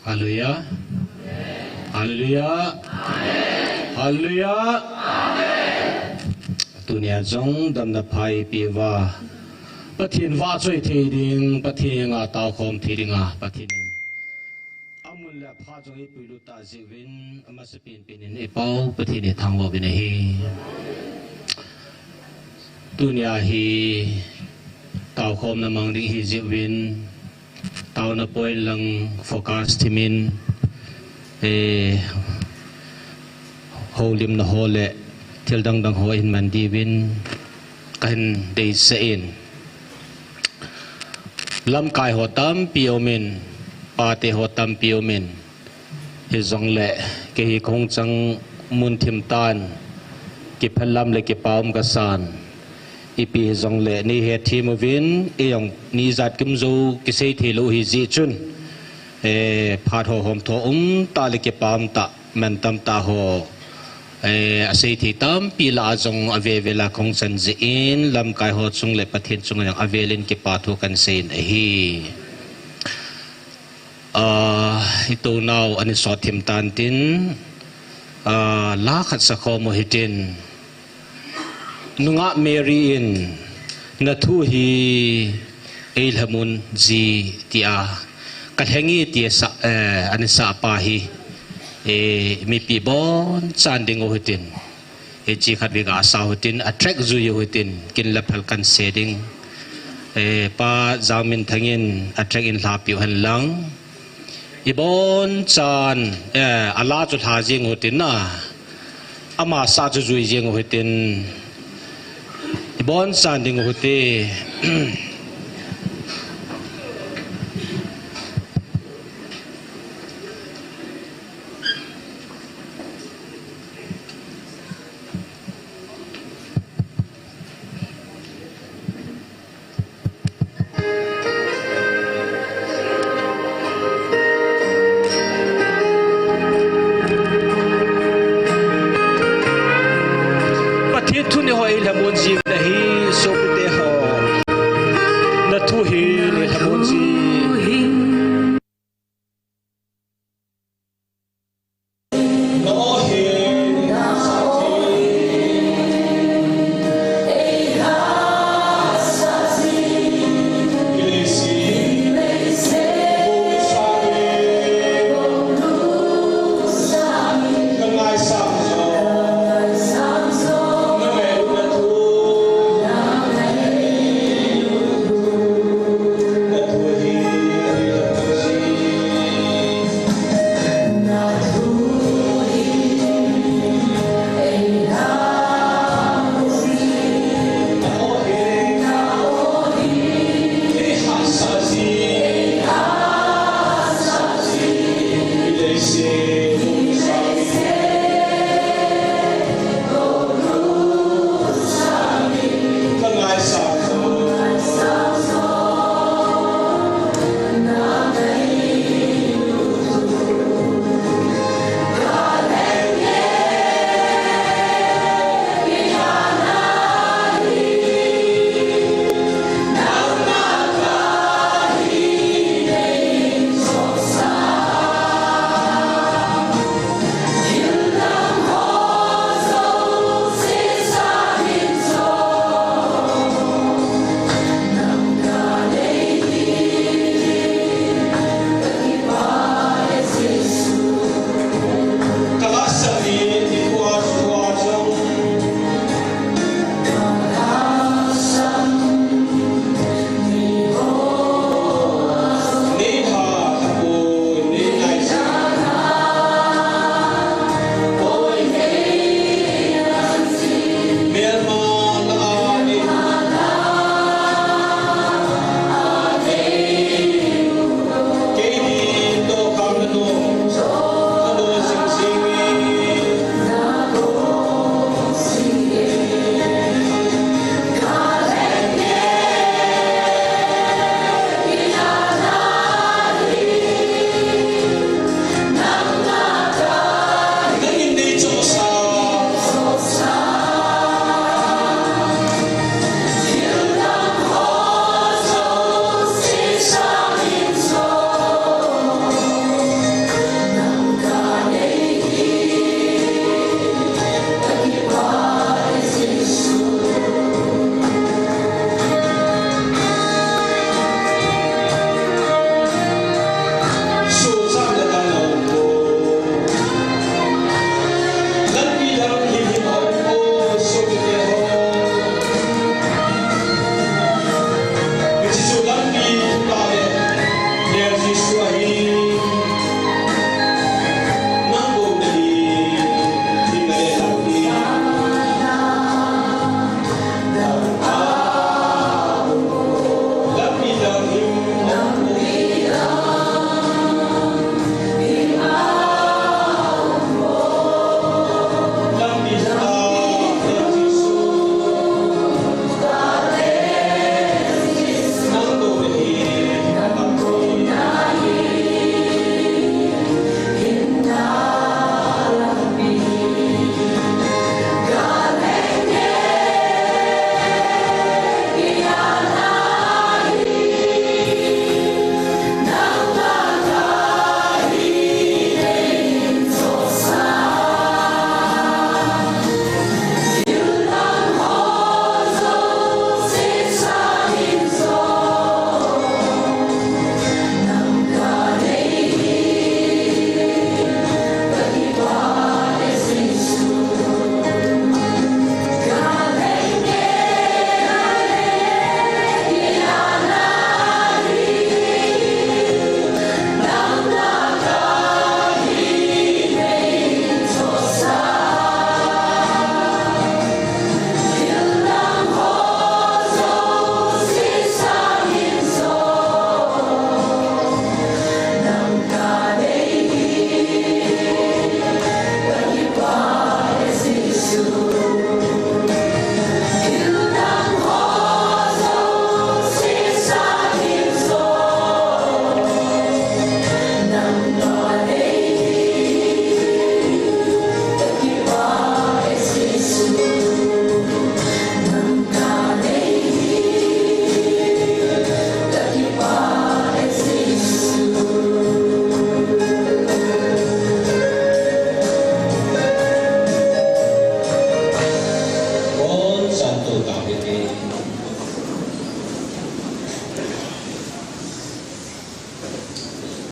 Hallelujah. Hallelujah. Hallelujah. Dunia jong dam na phai piwa pathin wa choi theiring pathinga taw khom theiringa pathin amun la pha jong e puilu ta jiwin amasapin pinin e pau pathin e thanglo bin hi dunia hi taw khom na mang ding hi jiwin taw na poi lang focus timin e holim na hole til dang dang ho in man divin kan dei se in lam kai ho tam piomin pa te ho tam piomin hi zong le ke hi khong chang mun thim tan ki phalam le ki paum ka san ipi zong le ni he thimovin e yong ni zat kim zo ki sei thi lo hi ji chun e phat ho hom tho ta le ki paum ta man tam ta ho asay thi tam pila jong ave vela khong san in lam kai ho chung le pathin chung yang avelin ki pathu kan sein hi ito now ani so thim tan tin la khat sa kho mo hitin nunga mary in na thu hi elhamun ji tia kathengi tia sa ani sa pa hi mi pi bon chan ding o hitin chi khat vi ga sa hitin attract zu yo hitin kin la phal kan setting pa zamin thangin attract in la pi han lang i bon chan ala chu tha jing hitin na ama sa chu zu jing hitin i bon chan ding hote